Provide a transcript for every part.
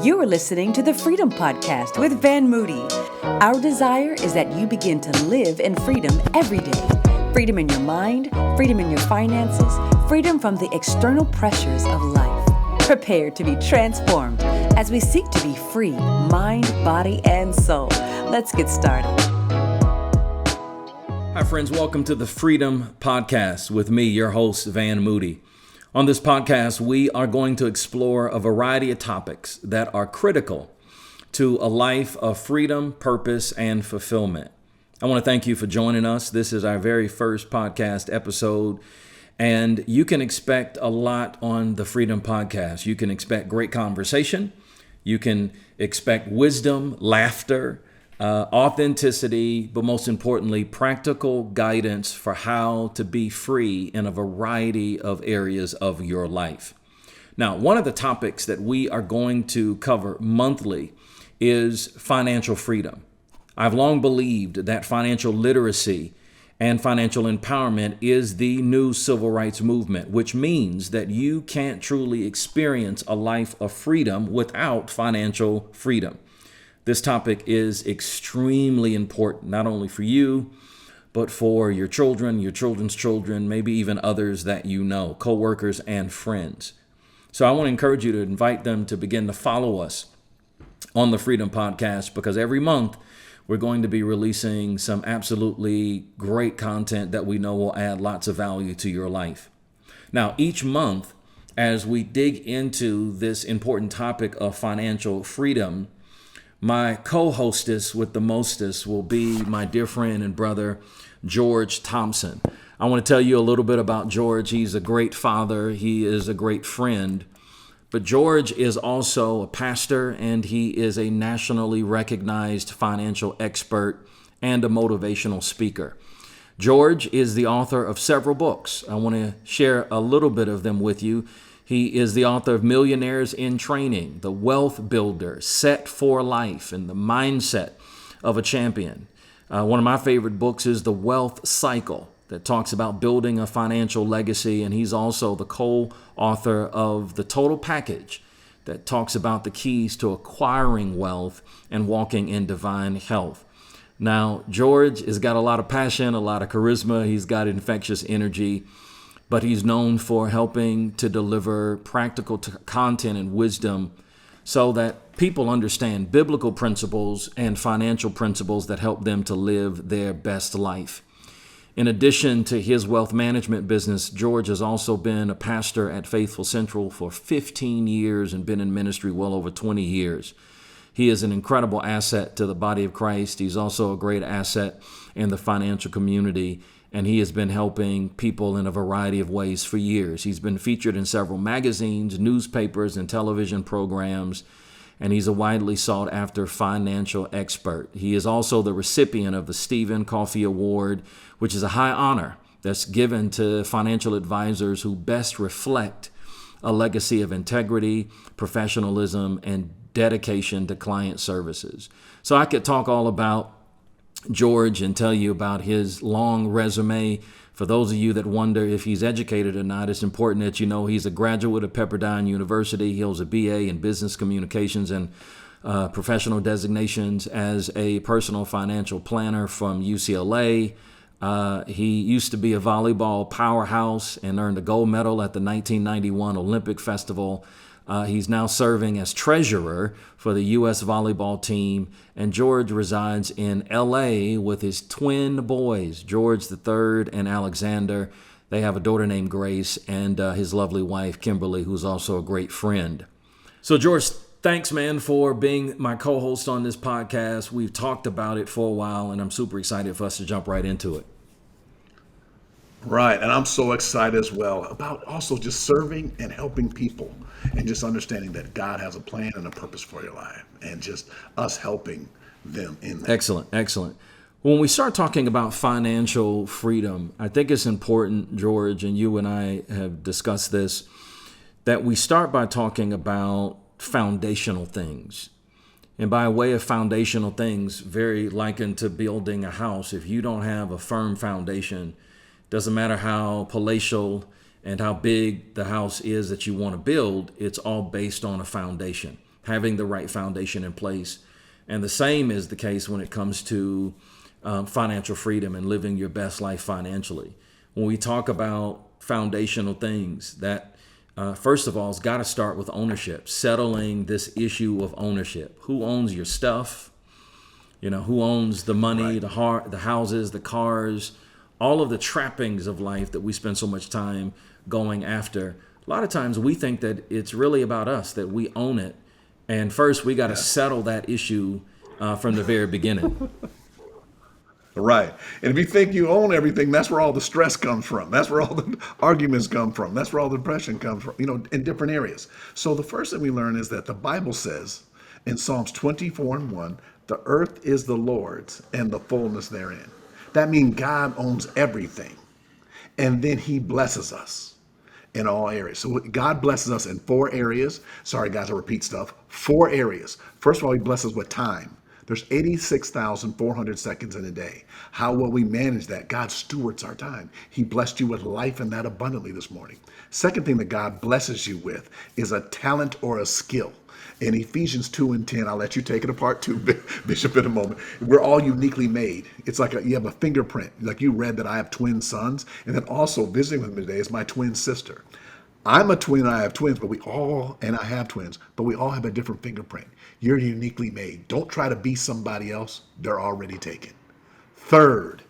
You are listening to the Freedom Podcast with Van Moody. Our desire is that you begin to live in freedom every day. Freedom in your mind, freedom in your finances, freedom from the external pressures of life. Prepare to be transformed as we seek to be free, mind, body, and soul. Let's get started. Hi, friends. Welcome to the Freedom Podcast with me, your host, Van Moody. On this podcast, we are going to explore a variety of topics that are critical to a life of freedom, purpose, and fulfillment. I want to thank you for joining us. This is our very first podcast episode, and you can expect a lot on the Freedom Podcast. You can expect great conversation. You can expect wisdom, laughter, authenticity, but most importantly, practical guidance for how to be free in a variety of areas of your life. Now, one of the topics that we are going to cover monthly is financial freedom. I've long believed that financial literacy and financial empowerment is the new civil rights movement, which means that you can't truly experience a life of freedom without financial freedom. This topic is extremely important, not only for you, but for your children, your children's children, maybe even others that you know, coworkers and friends. So I want to encourage you to invite them to begin to follow us on the Freedom Podcast, because every month we're going to be releasing some absolutely great content that we know will add lots of value to your life. Now, each month, as we dig into this important topic of financial freedom, my co-hostess with the mostest will be my dear friend and brother, George Thompson. I want to tell you a little bit about George. He's a great father. He is a great friend. But George is also a pastor, and he is a nationally recognized financial expert and a motivational speaker. George is the author of several books. I want to share a little bit of them with you. He is the author of Millionaires in Training, The Wealth Builder, Set for Life, and The Mindset of a Champion. One of my favorite books is The Wealth Cycle, that talks about building a financial legacy. And he's also the co-author of The Total Package, that talks about the keys to acquiring wealth and walking in divine health. Now, George has got a lot of passion, a lot of charisma. He's got infectious energy. But he's known for helping to deliver practical content and wisdom so that people understand biblical principles and financial principles that help them to live their best life. In addition to his wealth management business, George has also been a pastor at Faithful Central for 15 years and been in ministry well over 20 years. He is an incredible asset to the body of Christ. He's also a great asset in the financial community. And he has been helping people in a variety of ways for years. He's been featured in several magazines, newspapers, and television programs, and he's a widely sought after financial expert. He is also the recipient of the Stephen Coffey Award, which is a high honor that's given to financial advisors who best reflect a legacy of integrity, professionalism, and dedication to client services. So I could talk all about George and tell you about his long resume. For those of you that wonder if he's educated or not, it's important that you know he's a graduate of Pepperdine University. He holds a BA in business communications and professional designations as a personal financial planner from UCLA. He used to be a volleyball powerhouse and earned a gold medal at the 1991 Olympic Festival. He's now serving as treasurer for the U.S. volleyball team, and George resides in L.A. with his twin boys, George III and Alexander. They have a daughter named Grace and his lovely wife, Kimberly, who's also a great friend. So, George, thanks, man, for being my co-host on this podcast. We've talked about it for a while, and I'm super excited for us to jump right into it. Right, and I'm so excited as well about also just serving and helping people and just understanding that God has a plan and a purpose for your life and just us helping them in that. Excellent. When we start talking about financial freedom, I think it's important, George, and you and I have discussed this, that we start by talking about foundational things. And by way of foundational things, very likened to building a house, if you don't have a firm foundation, doesn't matter how palatial and how big the house is that you want to build, it's all based on a foundation. having the right foundation in place. And the same is the case when it comes to financial freedom and living your best life financially. When we talk about foundational things, that first of all, it's got to start with ownership, settling this issue of ownership. Who owns your stuff? Who owns the money, right, the houses, the cars, all of the trappings of life that we spend so much time going after. A lot of times we think that it's really about us, that we own it. And first we got to settle that issue from the very beginning. Right. And if you think you own everything, that's where all the stress comes from. That's where all the arguments come from. That's where all the depression comes from, in different areas. So the first thing we learn is that the Bible says in Psalms 24:1, the earth is the Lord's and the fullness therein. That means God owns everything. And then he blesses us in all areas. So God blesses us in 4 areas. Sorry, guys, I repeat stuff. 4 areas. First of all, he blesses with time. There's 86,400 seconds in a day. How will we manage that? God stewards our time. He blessed you with life and that abundantly this morning. Second thing that God blesses you with is a talent or a skill. In Ephesians 2:10, I'll let you take it apart too, Bishop, in a moment. We're all uniquely made. It's like you have a fingerprint. Like you read that I have twin sons. And then also visiting with me today is my twin sister. I'm a twin and I have twins, and I have twins, but we all have a different fingerprint. You're uniquely made. Don't try to be somebody else. They're already taken. Third,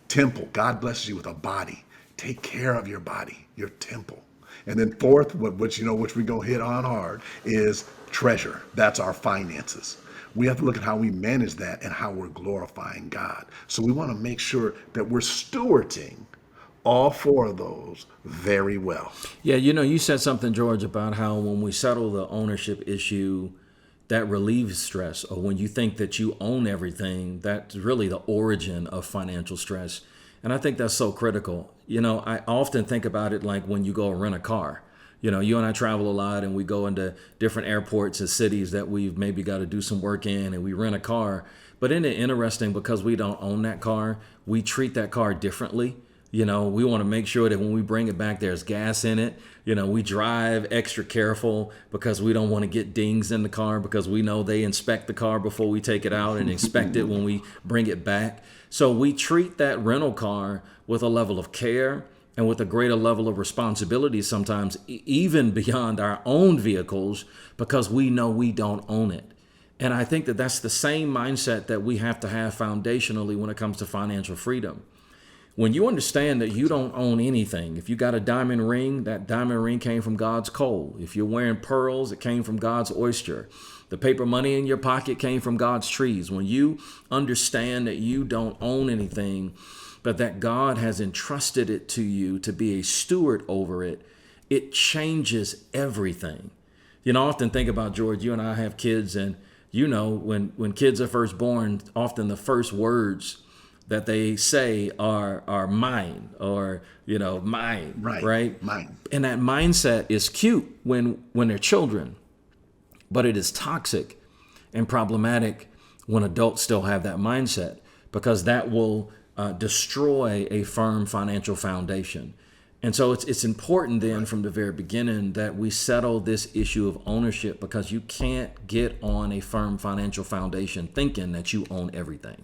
temple. God blesses you with a body. Take care of your body, your temple. And then fourth, which we're going to hit on hard, is treasure. That's our finances. We have to look at how we manage that and how we're glorifying God. So we want to make sure that we're stewarding all 4 of those very well. Yeah, you said something, George, about how when we settle the ownership issue, that relieves stress. Or when you think that you own everything, that's really the origin of financial stress. And I think that's so critical. I often think about it like when you go rent a car. You and I travel a lot and we go into different airports and cities that we've maybe got to do some work in, and we rent a car. But isn't it interesting, because we don't own that car, we treat that car differently. We want to make sure that when we bring it back, there's gas in it. We drive extra careful because we don't want to get dings in the car, because we know they inspect the car before we take it out and inspect it when we bring it back. So we treat that rental car with a level of care and with a greater level of responsibility, sometimes even beyond our own vehicles, because we know we don't own it. And I think that that's the same mindset that we have to have foundationally when it comes to financial freedom. When you understand that you don't own anything, if you got a diamond ring, that diamond ring came from God's coal. If you're wearing pearls, it came from God's oyster. The paper money in your pocket came from God's trees. When you understand that you don't own anything, but that God has entrusted it to you to be a steward over it, it changes everything. I often think about, George, you and I have kids, and when kids are first born, often the first words that they say are mine, or mine, right? Mine. And that mindset is cute when they're children, but it is toxic and problematic when adults still have that mindset, because that will destroy a firm financial foundation. And so it's important then from the very beginning that we settle this issue of ownership, because you can't get on a firm financial foundation thinking that you own everything.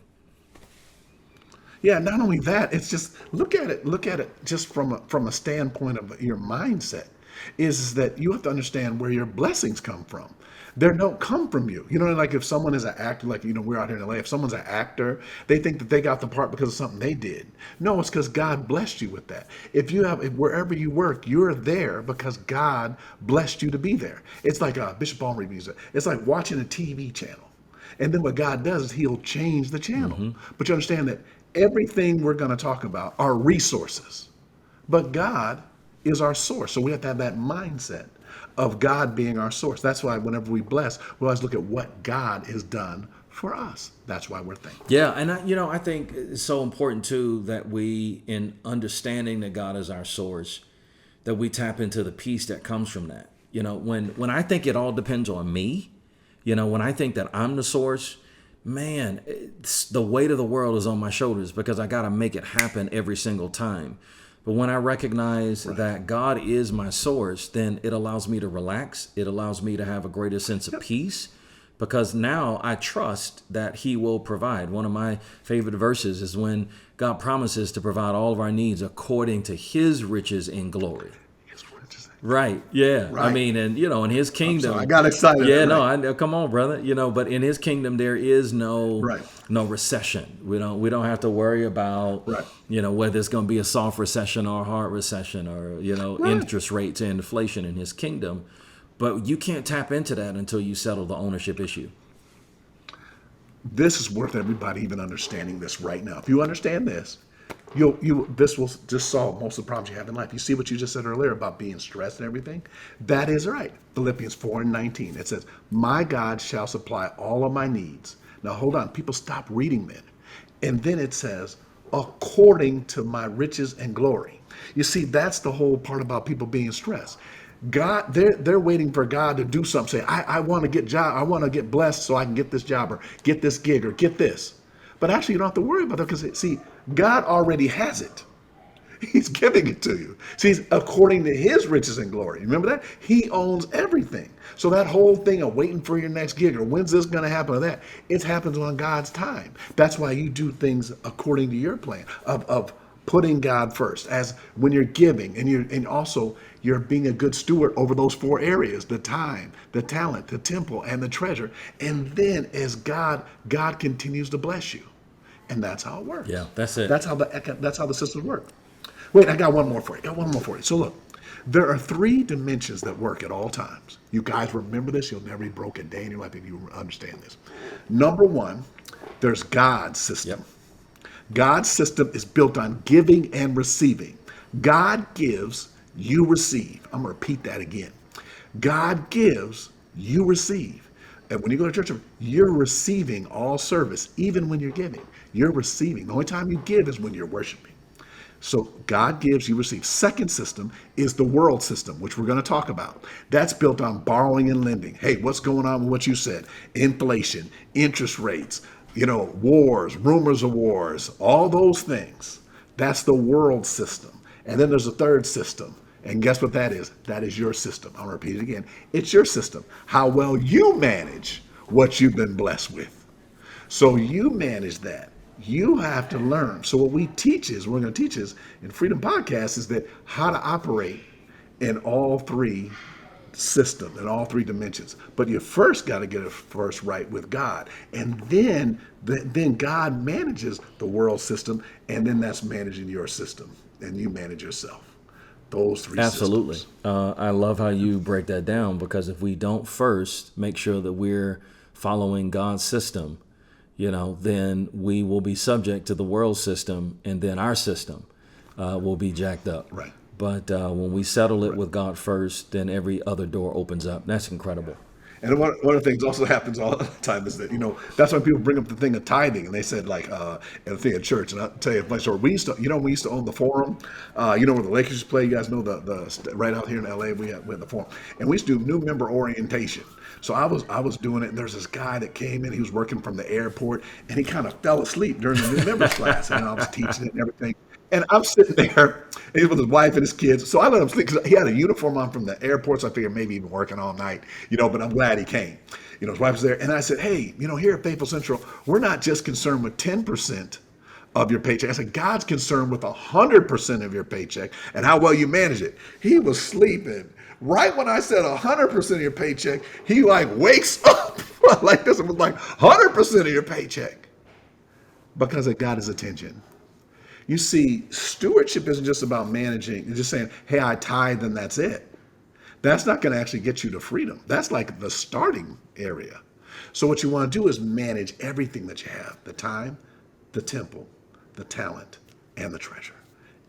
Yeah, not only that, it's just look at it just from a standpoint of your mindset, is that you have to understand where your blessings come from. They don't come from you. Like if someone is an actor, like, we're out here in LA, if someone's an actor, they think that they got the part because of something they did. No, it's because God blessed you with that. If wherever you work, you're there because God blessed you to be there. It's like Bishop Ballmer used it. It's like watching a TV channel. And then what God does is he'll change the channel. Mm-hmm. But you understand that everything we're going to talk about are resources, but God is our source. So we have to have that mindset of God being our source. That's why whenever we bless, we always look at what God has done for us. That's why we're thankful. Yeah, and I think it's so important too that we, in understanding that God is our source, that we tap into the peace that comes from that. When I think it all depends on me, when I think that I'm the source, man, the weight of the world is on my shoulders, because I got to make it happen every single time. But when I recognize that God is my source, then it allows me to relax. It allows me to have a greater sense of peace, because now I trust that he will provide. One of my favorite verses is when God promises to provide all of our needs according to his riches in glory. Right. Yeah. Right. I mean, and in his kingdom, I got excited. Yeah. Right. No. Come on, brother. But in his kingdom, there is no recession. We don't have to worry about whether it's going to be a soft recession or a hard recession, or interest rates and inflation in his kingdom. But you can't tap into that until you settle the ownership issue. This is worth everybody even understanding this right now. If you understand this, this will just solve most of the problems you have in life. You see what you just said earlier about being stressed and everything? That is right. Philippians 4:19. It says, "My God shall supply all of my needs." Now hold on. People stop reading that. And then it says, "according to my riches and glory." You see, that's the whole part about people being stressed. God, they're waiting for God to do something. Say, I want to get job. I want to get blessed so I can get this job or get this gig or get this. But actually, you don't have to worry about that, because, see, God already has it. He's giving it to you. See, it's according to his riches and glory. Remember that? He owns everything. So that whole thing of waiting for your next gig or when's this going to happen or that, it happens on God's time. That's why you do things according to your plan of putting God first, as when you're giving, and also you're being a good steward over those 4 areas: the time, the talent, the temple, and the treasure. And then as God continues to bless you. And that's how it works. Yeah, that's it. That's how the systems work. Wait, I got one more for you. So look, there are 3 dimensions that work at all times. You guys remember this. You'll never be broke a day in your life if you understand this. Number 1, there's God's system. Yep. God's system is built on giving and receiving. God gives, you receive. I'm going to repeat that again. God gives, you receive. And when you go to church, you're receiving all service, even when you're giving. You're receiving. The only time you give is when you're worshiping. So God gives, you receive. Second system is the world system, which we're going to talk about. That's built on borrowing and lending. Hey, what's going on with what you said? Inflation, interest rates, wars, rumors of wars, all those things. That's the world system. And then there's a third system. And guess what that is? That is your system. I'll repeat it again. It's your system. How well you manage what you've been blessed with. So you manage that. You have to learn. So what we're going to teach is in Freedom Podcast, is that how to operate in all 3 systems, in all 3 dimensions. But you first got to get it first right with God. And then God manages the world system, and then that's managing your system, and you manage yourself. Those 3 Absolutely. systems. I love how you break that down, because if we don't first make sure that we're following God's system, then we will be subject to the world system, and then our system will be jacked up. Right. But when we settle it with God first, then every other door opens up. That's incredible. And one of the things also happens all the time is that, that's when people bring up the thing of tithing, and they said, like, and the thing at church. And I'll tell you a funny story. We used to own the Forum, where the Lakers used to play. You guys know the right out here in LA, we had the Forum. And we used to do new member orientation. So I was doing it, and there's this guy that came in. He was working from the airport, and he kind of fell asleep during the new members class. And I was teaching it and everything. And I'm sitting there, and he's with his wife and his kids. So I let him sleep, because he had a uniform on from the airport. So I figured maybe even working all night, but I'm glad he came. His wife was there. And I said, hey, here at Faithful Central, we're not just concerned with 10% of your paycheck. I said, God's concerned with 100% of your paycheck and how well you manage it. He was sleeping. Right when I said 100% of your paycheck, he wakes up like this. It was like 100% of your paycheck, because it got his attention. You see, stewardship isn't just about managing. You're just saying, hey, I tithe and that's it. That's not going to actually get you to freedom. That's like the starting area. So what you want to do is manage everything that you have: the time, the temple, the talent, and the treasure.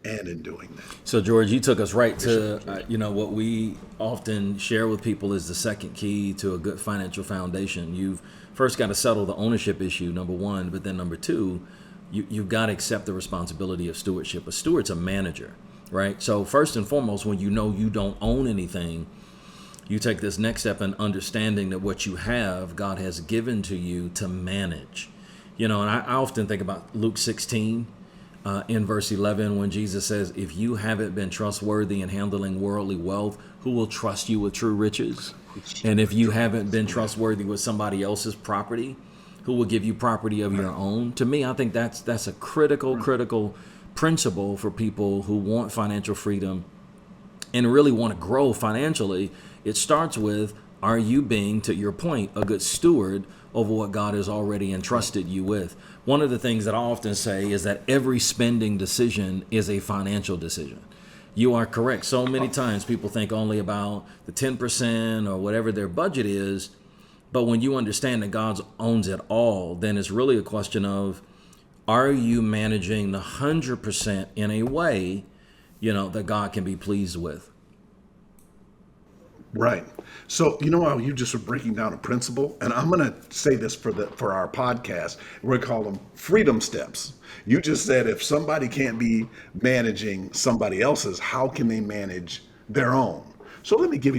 And in doing that. So, George, you took us right to, what we often share with people is the second key to a good financial foundation. You've first got to settle the ownership issue, number 1, but then number 2, you've got to accept the responsibility of stewardship. A steward's a manager, right? So first and foremost, when you don't own anything, you take this next step in understanding that what you have, God has given to you to manage. And I often think about Luke 16, in verse 11 when Jesus says, if you haven't been trustworthy in handling worldly wealth, who will trust you with true riches? And if you haven't been trustworthy with somebody else's property, who will give you property of your own? To me, I think that's a critical principle for people who want financial freedom and really want to grow financially. It starts with, are you being, to your point, a good steward over what God has already entrusted you with? One of the things that I often say is that every spending decision is a financial decision. You are correct. So many times people think only about the 10% or whatever their budget is. But when you understand that God owns it all, then it's really a question of, are you managing the 100% in a way, that God can be pleased with? Right. So how you just were breaking down a principle, and I'm going to say this for our podcast. We're going to call them freedom steps. You just said if somebody can't be managing somebody else's, how can they manage their own? So let's give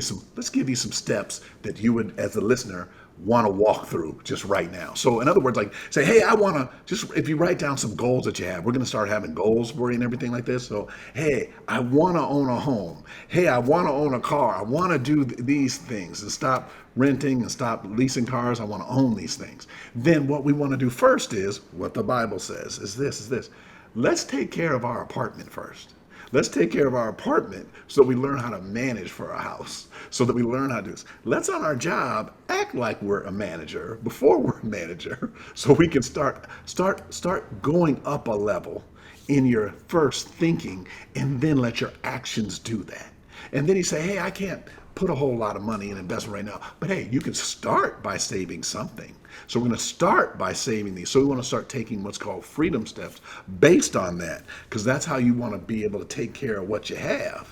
you some steps that you would, as a listener, want to walk through just right now. So in other words, like say, hey, I want to if you write down some goals that you have, we're going to start having goals for you and everything like this. So, hey, I want to own a home. Hey, I want to own a car. I want to do these things and stop renting and stop leasing cars. I want to own these things. Then what we want to do first is what the Bible says is this. Let's take care of our apartment first. Let's take care of our apartment so we learn how to manage for our house, so that we learn how to do this. Let's on our job act like we're a manager before we're a manager, so we can start going up a level in your first thinking, and then let your actions do that. And then you say, hey, I can't put a whole lot of money in investment right now, but hey, you can start by saving something. So we're going to start by saving these. So we want to start taking what's called freedom steps based on that, because that's how you want to be able to take care of what you have.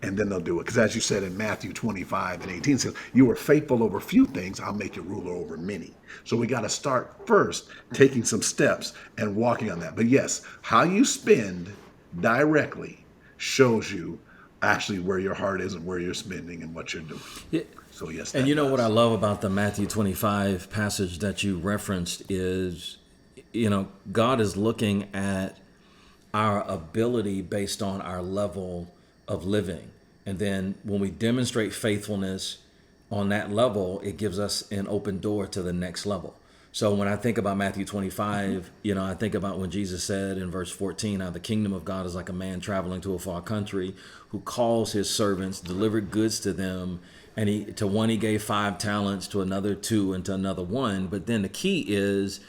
And then they'll do it. Because as you said in Matthew 25:18, it says, you were faithful over few things, I'll make you ruler over many. So we got to start first taking some steps and walking on that. But yes, how you spend directly shows you actually where your heart is and where you're spending and what you're doing. Yeah. So yes. And what I love about the Matthew 25 passage that you referenced is, God is looking at our ability based on our level of living. And then when we demonstrate faithfulness on that level, it gives us an open door to the next level. So when I think about Matthew 25, I think about when Jesus said in verse 14, now the kingdom of God is like a man traveling to a far country who calls his servants, delivered goods to them. And to one he gave 5 talents, to another 2, and to another 1. But then the key is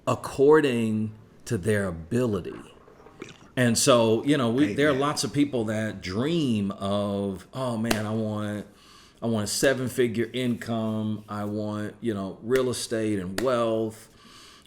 according to their ability. And so, there are lots of people that dream of, oh man, I want a 7-figure income. I want, real estate and wealth,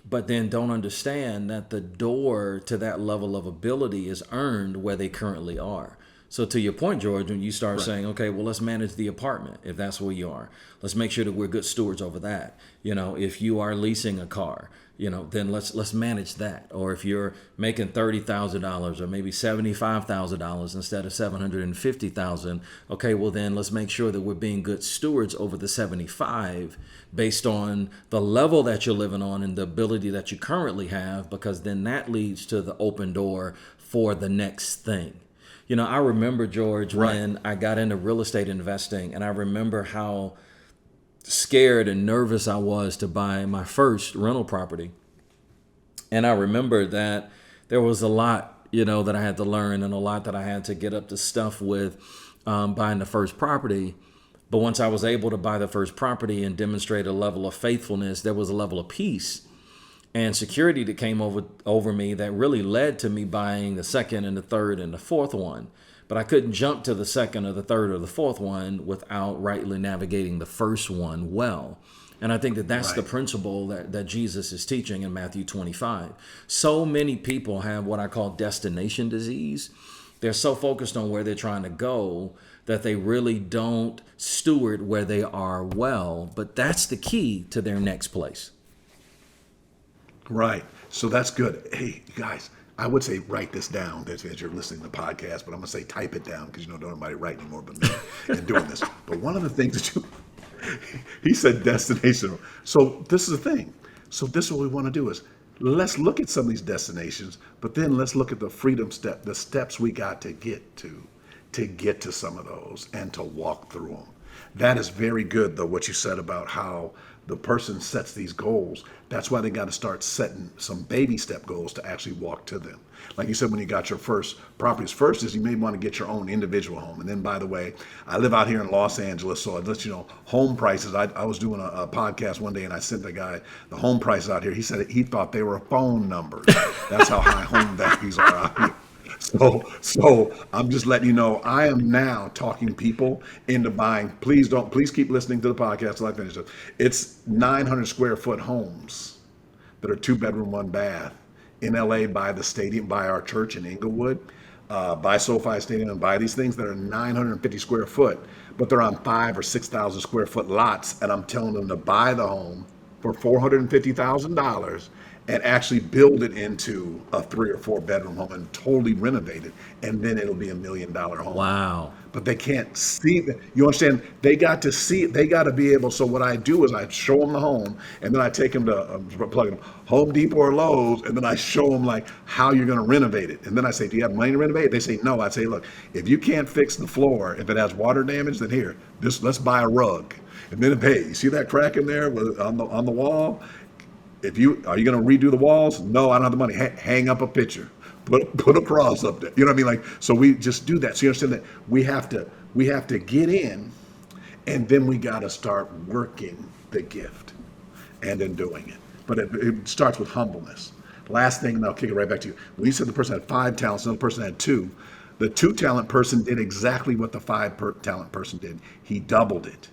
but then don't understand that the door to that level of ability is earned where they currently are. So to your point, George, when you start saying, okay, well, let's manage the apartment if that's where you are. Let's make sure that we're good stewards over that. If you are leasing a car, then let's manage that. Or if you're making $30,000 or maybe $75,000 instead of $750,000, okay, well then let's make sure that we're being good stewards over the 75 based on the level that you're living on and the ability that you currently have, because then that leads to the open door for the next thing. I remember, George, when I got into real estate investing, and I remember how scared and nervous I was to buy my first rental property. And I remember that there was a lot, that I had to learn and a lot that I had to get up to stuff with buying the first property. But once I was able to buy the first property and demonstrate a level of faithfulness, there was a level of peace and security that came over me that really led to me buying the second and the third and the fourth one. But I couldn't jump to the second or the third or the fourth one without rightly navigating the first one well. And I think that that's the principle that Jesus is teaching in Matthew 25. So many people have what I call destination disease. They're so focused on where they're trying to go that they really don't steward where they are well. But that's the key to their next place. Right. So that's good. Hey, guys, I would say write this down as you're listening to the podcast, but I'm going to say type it down because don't nobody write anymore but me and doing this. But one of the things that he said destination. So this is the thing. So this is what we want to do is let's look at some of these destinations, but then let's look at the freedom step, the steps we got to get to some of those and to walk through them. That is very good, though, what you said about how the person sets these goals. That's why they got to start setting some baby step goals to actually walk to them. Like you said, when you got your first properties, first is you may want to get your own individual home. And then, by the way, I live out here in Los Angeles, so I'd let you know home prices. I was doing a podcast one day and I sent the guy the home prices out here. He said he thought they were phone numbers. That's how high home values are out here. So I'm just letting you know, I am now talking people into buying. Please keep listening to the podcast till I finish it. It's 900 square foot homes that are 2 bedroom, 1 bath in LA by the stadium, by our church in Inglewood, by SoFi Stadium, and by these things that are 950 square foot, but they're on 5,000 or 6,000 square foot lots. And I'm telling them to buy the home for $450,000 and actually build it into a 3 or 4 bedroom home and totally renovate it, and then it'll be $1 million home. Wow. But they can't see that. You understand? They got to see it. They got to be able. So what I do is I show them the home, and then I take them to plug them Home Depot or Lowe's, and then I show them like how you're going to renovate it. And then I say, "Do you have money to renovate it?" They say, "No." I say, "Look, if you can't fix the floor, if it has water damage, then here, let's buy a rug." And then, hey, you see that crack in there on the wall? Are you going to redo the walls? No, I don't have the money. Hang up a picture. Put a cross up there. You know what I mean? Like, so we just do that. So you understand that we have to get in, and then we got to start working the gift, and then doing it. But it starts with humbleness. Last thing, and I'll kick it right back to you. When you said the person had 5 talents, another person had 2, the 2 talent person did exactly what the 5 talent person did. He doubled it.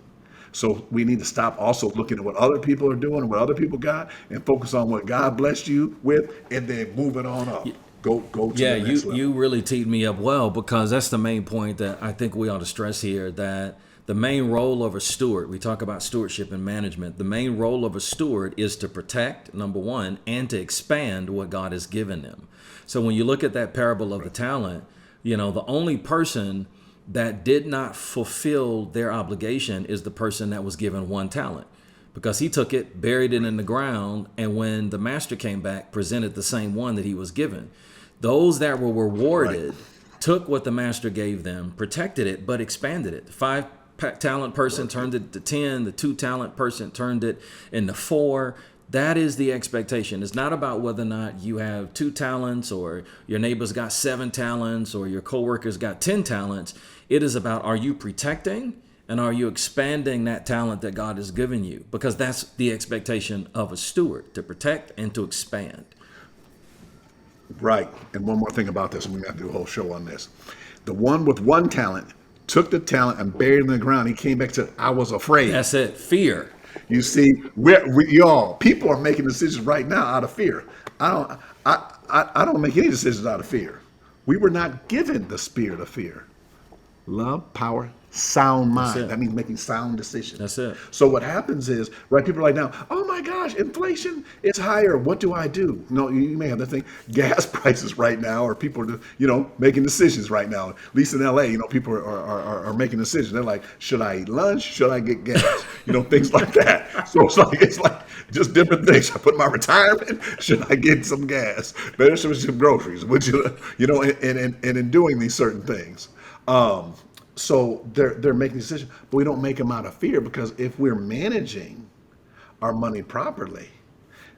So we need to stop also looking at what other people are doing, what other people got, and focus on what God blessed you with, and then move it on up. Go to the next level. You really teed me up well, because that's the main point that I think we ought to stress here, that the main role of a steward, we talk about stewardship and management, the main role of a steward is to protect, number one, and to expand what God has given them. So when you look at that parable of the talent, the only person that did not fulfill their obligation is the person that was given 1 talent, because he took it, buried it in the ground, and when the master came back, presented the same one that he was given. Those that were rewarded took what the master gave them, protected it, but expanded it. The 5-talent person turned it to 10, the 2-talent person turned it into 4. That is the expectation. It's not about whether or not you have 2 talents or your neighbor's got 7 talents or your coworker's got 10 talents. It is about, are you protecting and are you expanding that talent that God has given you? Because that's the expectation of a steward, to protect and to expand. Right. And one more thing about this, and we have to do a whole show on this. The one with 1 talent took the talent and buried it in the ground. He came back and said, "I was afraid." That's it. Fear. You see, y'all, people are making decisions right now out of fear. I don't make any decisions out of fear. We were not given the spirit of fear. Love, power, sound mind. That means making sound decisions. That's it. So what happens is, right, people are like now, "Oh my gosh, inflation, it's higher. What do I do?" No, you may have the thing, gas prices right now, or people are, making decisions right now. At least in LA, people are making decisions. They're like, should I eat lunch? Should I get gas? Things like that. So it's like just different things. Should I put my retirement? Should I get some gas? Better some groceries. Would you, and in doing these certain things. So they're making decisions, but we don't make them out of fear, because if we're managing our money properly,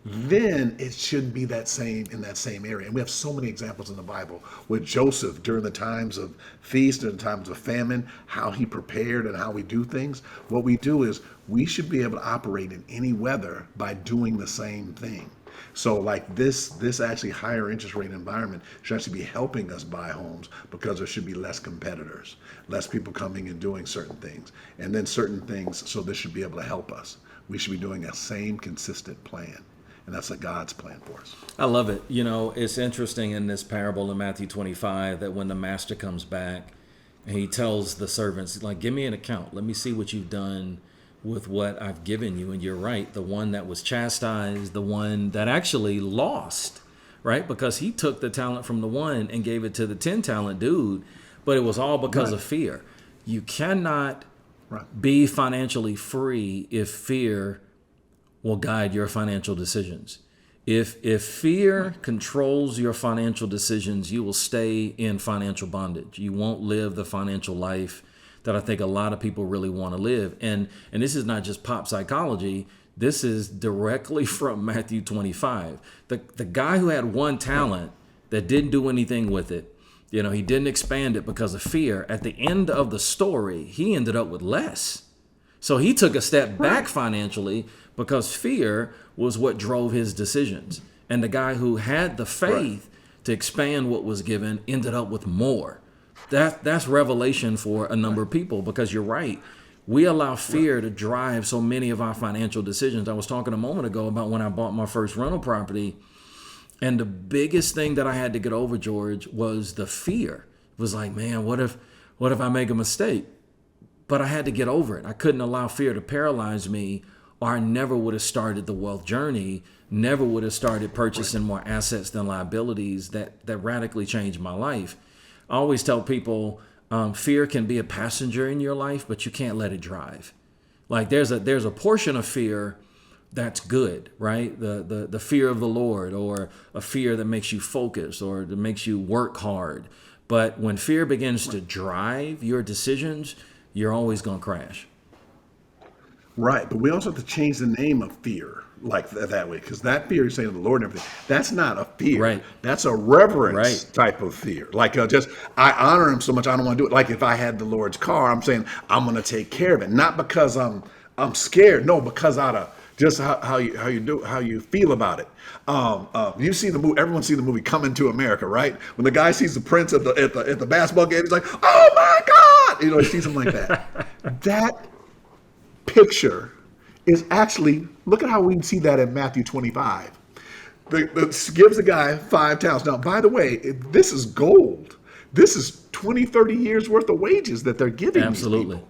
then it should be in that same area. And we have so many examples in the Bible with Joseph during the times of feast and times of famine, how he prepared and how we do things. What we do is we should be able to operate in any weather by doing the same thing. So like this actually higher interest rate environment should actually be helping us buy homes, because there should be less competitors, less people coming and doing certain things, and then certain things. So this should be able to help us. We should be doing a same consistent plan. And that's a God's plan for us. I love it. It's interesting in this parable in Matthew 25 that when the master comes back, he tells the servants, like, "Give me an account. Let me see what you've done with what I've given you." And you're right. The one that was chastised, the one that actually lost, right? Because he took the talent from the one and gave it to the 10-talent dude, but it was all because of fear. You cannot be financially free if fear will guide your financial decisions. If fear controls your financial decisions, you will stay in financial bondage. You won't live the financial life that I think a lot of people really want to live. And this is not just pop psychology. This is directly from Matthew 25. The guy who had one talent that didn't do anything with it, he didn't expand it because of fear. At the end of the story, he ended up with less. So he took a step back financially because fear was what drove his decisions. And the guy who had the faith to expand what was given ended up with more. That's revelation for a number of people, because you're right. We allow fear to drive so many of our financial decisions. I was talking a moment ago about when I bought my first rental property. And the biggest thing that I had to get over, George, was the fear. It was like, man, what if I make a mistake? But I had to get over it. I couldn't allow fear to paralyze me, or I never would have started the wealth journey, never would have started purchasing more assets than liabilities that radically changed my life. I always tell people, fear can be a passenger in your life, but you can't let it drive. Like there's a portion of fear that's good, right? The fear of the Lord, or a fear that makes you focus or that makes you work hard. But when fear begins to drive your decisions, you're always going to crash. Right. But we also have to change the name of fear like that way, because that fear is saying the Lord and everything. That's not a fear. Right. That's a reverence type of fear. Like just, I honor him so much, I don't want to do it. Like if I had the Lord's car, I'm saying I'm going to take care of it. Not because I'm scared. No, because out of just how you feel about it. You see the movie. Everyone's seen the movie Coming to America, right? When the guy sees the prince at the basketball game, he's like, "Oh my God!" He sees him like that. That picture is actually, look at how we can see that in Matthew 25. Gives the guy 5 talents. Now, by the way, this is gold. This is 20, 30 years worth of wages that they're giving. Absolutely. These people.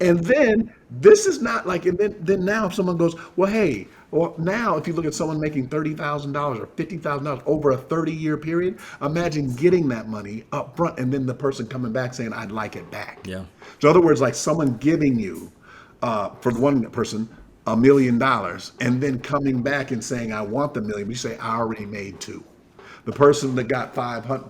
And then this is not like, and then now if someone goes, well, hey, well, now if you look at someone making $30,000 or $50,000 over a 30-year period, imagine getting that money up front and then the person coming back saying, I'd like it back. Yeah. So in other words, like someone giving you, for one person, $1 million, and then coming back and saying, I want the million. We say, I already made 2. The person that got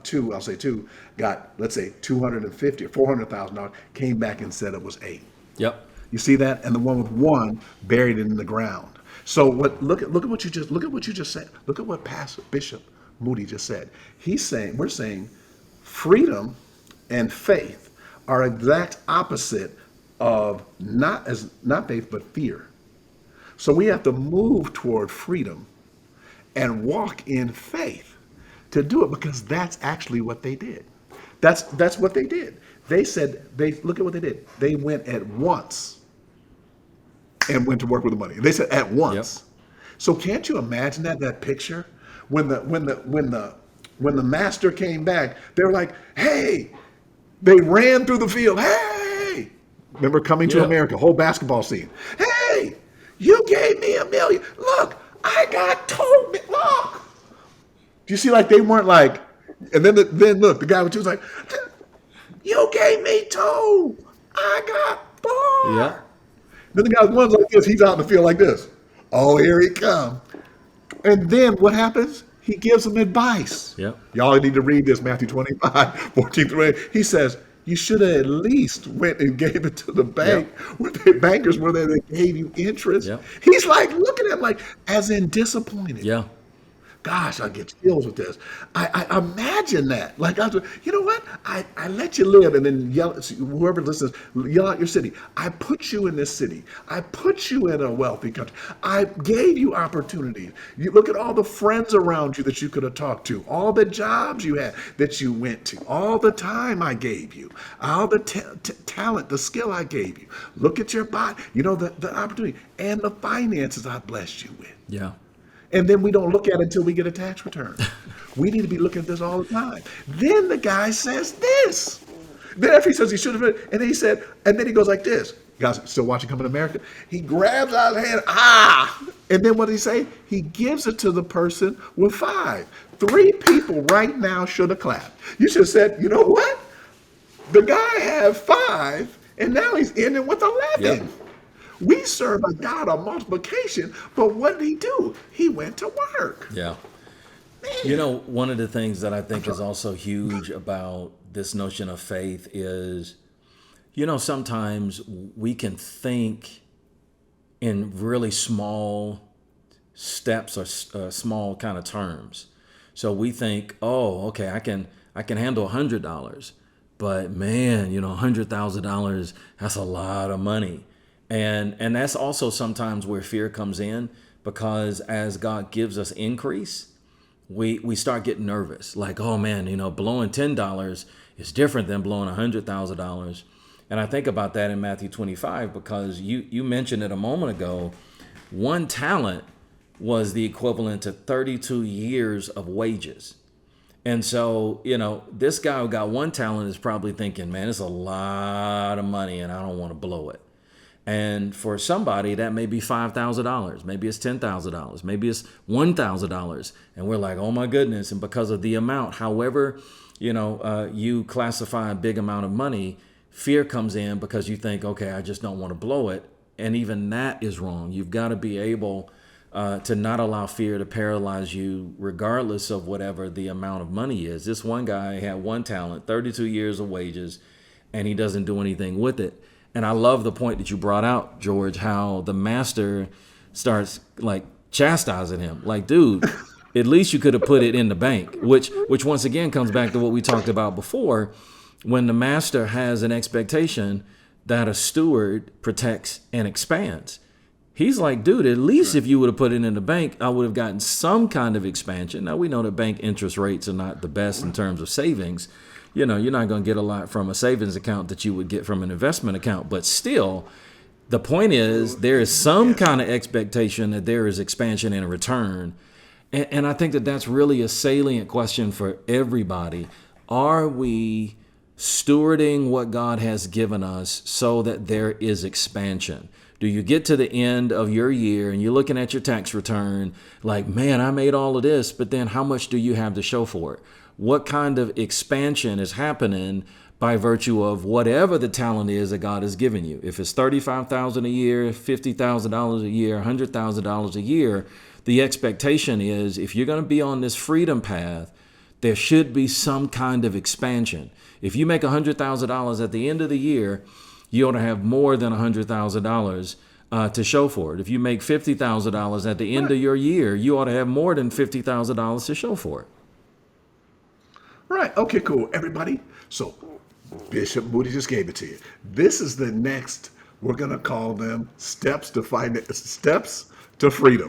2 got, let's say, $250,000 or $400,000, came back and said it was 8. Yep. You see that? And the one with 1 buried it in the ground. So look at what you just said. Look at what Pastor Bishop Moody just said. We're saying freedom and faith are exact opposite of not faith, but fear. So we have to move toward freedom and walk in faith to do it, because that's actually what they did. That's what they did. They said, look at what they did. They went at once and went to work with the money. They said at once. Yep. So can't you imagine that picture? When the master came back, they were like, hey, they ran through the field. Hey, remember Coming to America, whole basketball scene. Hey, you gave me $1 million. Look, I got told. Look. Do you see, like they weren't like, and then look, the guy was like, you gave me 2. I got 4. Yeah. Then the guy was like this. He's out in the field like this. Oh, here he comes. And then what happens? He gives them advice. Yep. Y'all need to read this, Matthew 25, 14 through 8. He says, you should have at least went and gave it to the bank, where the bankers were there that gave you interest. Yep. He's like looking at him like, as in disappointed. Yeah. Gosh, I get chills with this. I imagine that. Like, you know what? I let you live, and then yell, whoever listens, yell out your city. I put you in this city. I put you in a wealthy country. I gave you opportunity. You look at all the friends around you that you could have talked to, all the jobs you had that you went to, all the time I gave you, all the talent, the skill I gave you. Look at your body, the opportunity and the finances I blessed you with. Yeah. And then we don't look at it until we get a tax return. We need to be looking at this all the time. Then the guy says this. Then after he says he should have been, and then he said, and then he goes like this. You guys still watching Coming to America? He grabs out his hand, and then what did he say? He gives it to the person with 5. 3 people right now should have clapped. You should have said, you know what? The guy had 5, and now he's ending with 11. Yep. We serve a God of multiplication, but what did he do? He went to work. Yeah. You Man, know, one of the things that I I'm think is sorry. also huge about this notion of faith is, you know, sometimes we can think in really small steps or small kind of terms. So we think, oh, okay, I can handle $100, but man, you know, $100,000, that's a lot of money, and that's also sometimes where fear comes in, because as God gives us increase, we start getting nervous. Like, oh man, you know, blowing $10 is different than blowing $100,000. And I think about that in Matthew 25, because you mentioned it a moment ago. One talent was the equivalent to 32 years of wages. And so, you know, this guy who got one talent is probably thinking, man, it's a lot of money and I don't want to blow it. And for somebody, that may be $5,000. Maybe it's $10,000. Maybe it's $1,000. And we're like, oh my goodness. And because of the amount, however, you know, you classify a big amount of money, fear comes in because you think, okay, I just don't want to blow it. And even that is wrong. You've got to be able to not allow fear to paralyze you, regardless of whatever the amount of money is. This one guy had one talent, 32 years of wages, and he doesn't do anything with it. And I love the point that you brought out, George, how the master starts like chastising him. Like, dude, at least you could have put it in the bank, which once again comes back to what we talked about before. When the master has an expectation that a steward protects and expands, he's like, dude, at least if you would have put it in the bank, I would have gotten some kind of expansion. Now, we know that bank interest rates are not the best in terms of savings. You know, you're not going to get a lot from a savings account that you would get from an investment account. But still, the point is there is some Yes. kind of expectation that there is expansion and a return. And I think that that's really a salient question for everybody. Are we stewarding what God has given us so that there is expansion? Do you get to the end of your year and you're looking at your tax return like, man, I made all of this, but then how much do you have to show for it? What kind of expansion is happening by virtue of whatever the talent is that God has given you? If it's $35,000 a year, $50,000 a year, $100,000 a year, the expectation is if you're going to be on this freedom path, there should be some kind of expansion. If you make $100,000 at the end of the year, you ought to have more than $100,000 to show for it. If you make $50,000 at the end Right. of your year, you ought to have more than $50,000 to show for it. Right. Okay, cool. Everybody. So Bishop Moody just gave it to you. This is the next, we're going to call them steps to freedom.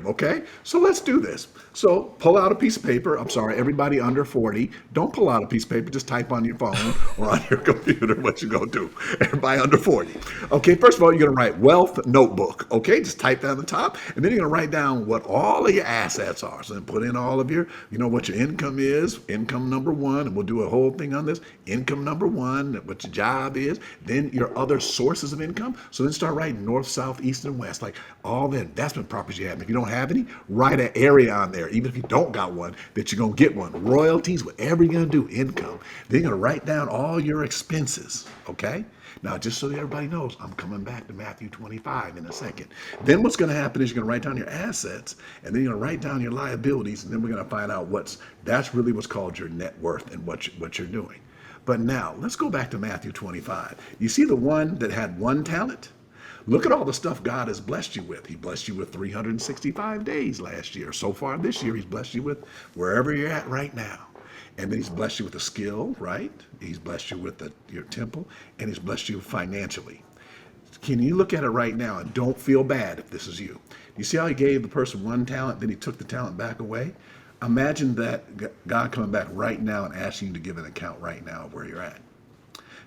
Okay. So let's do this. So pull out a piece of paper. I'm sorry, everybody under 40, don't pull out a piece of paper. Just type on your phone or on your computer what you're going to do. Everybody under 40. Okay. First of all, you're going to write wealth notebook. Okay. Just type that on the top. And then you're going to write down what all of your assets are. So then put in all of your, you know, what your income is, income number one, and we'll do a whole thing on this. Income number one, what your job is, then your other sources of income. So then start writing north, south, east, and west, like all the investment properties you have. If you don't have any, write an area on there, even if you don't got one, that you're going to get one. Royalties, whatever you're going to do, income. Then you're going to write down all your expenses, okay? Now, just so everybody knows, I'm coming back to Matthew 25 in a second. Then what's going to happen is you're going to write down your assets, and then you're going to write down your liabilities, and then we're going to find out that's really what's called your net worth and what you're doing. But now, let's go back to Matthew 25. You see the one that had one talent? Look at all the stuff God has blessed you with. He blessed you with 365 days last year. So far this year, he's blessed you with wherever you're at right now. And then he's blessed you with a skill, right? He's blessed you with your temple, and he's blessed you financially. Can you look at it right now and don't feel bad if this is you? You see how he gave the person one talent, then he took the talent back away? Imagine that God coming back right now and asking you to give an account right now of where you're at.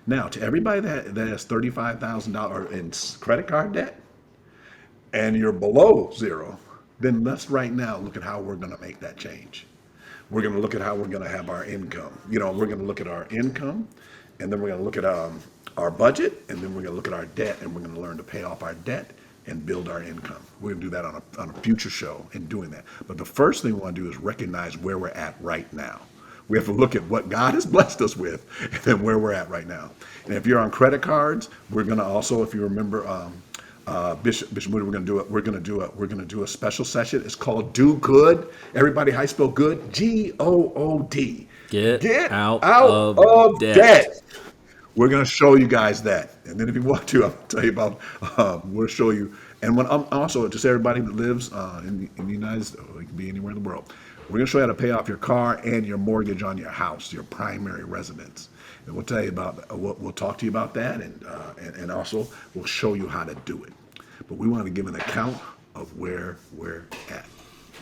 Now, to everybody that has $35,000 in credit card debt and you're below zero, then let's right now look at how we're going to make that change. We're going to look at how we're going to have our income. You know, we're going to look at our income, and then we're going to look at our budget, and then we're going to look at our debt, and we're going to learn to pay off our debt and build our income. We're going to do that on a future show in doing that. But the first thing we want to do is recognize where we're at right now. We have to look at what God has blessed us with and then where we're at right now. And if you're on credit cards, we're going to also, if you remember Bishop Moody, we're gonna do a special session. It's called Do Good. Everybody, how you spell good? Good. Get out Out of of debt. debt. We're going to show you guys that. And then if you want to, I'll tell you about, we'll show you. And when I'm also, just everybody that lives in the United States, or it can be anywhere in the world, we're going to show you how to pay off your car and your mortgage on your house, your primary residence. And we'll tell you about, we'll talk to you about that. And also we'll show you how to do it. But we want to give an account of where we're at.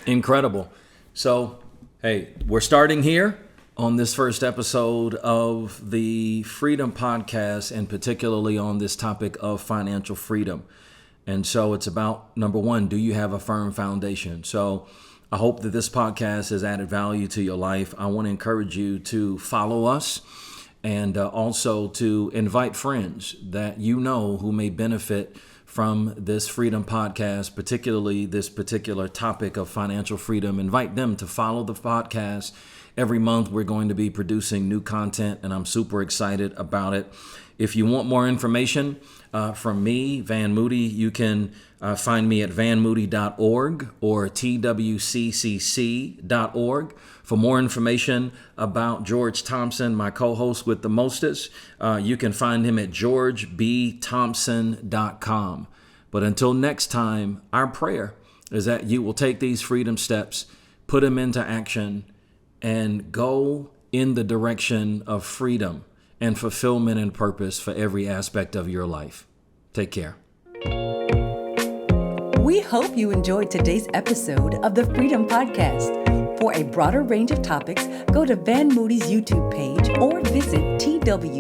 Incredible. So, hey, we're starting here on this first episode of the Freedom Podcast, and particularly on this topic of financial freedom. And so it's about, number one, do you have a firm foundation? So I hope that this podcast has added value to your life. I want to encourage you to follow us and also to invite friends that you know who may benefit from this Freedom Podcast, particularly this particular topic of financial freedom. Invite them to follow the podcast. Every month, we're going to be producing new content, and I'm super excited about it. If you want more information from me, Van Moody, you can find me at vanmoody.org or twccc.org. For more information about George Thompson, my co-host with the mostest, you can find him at georgebthompson.com. But until next time, our prayer is that you will take these freedom steps, put them into action, and go in the direction of freedom and fulfillment and purpose for every aspect of your life. Take care. We hope you enjoyed today's episode of the Freedom Podcast. For a broader range of topics, go to Van Moody's YouTube page or visit twccc.org.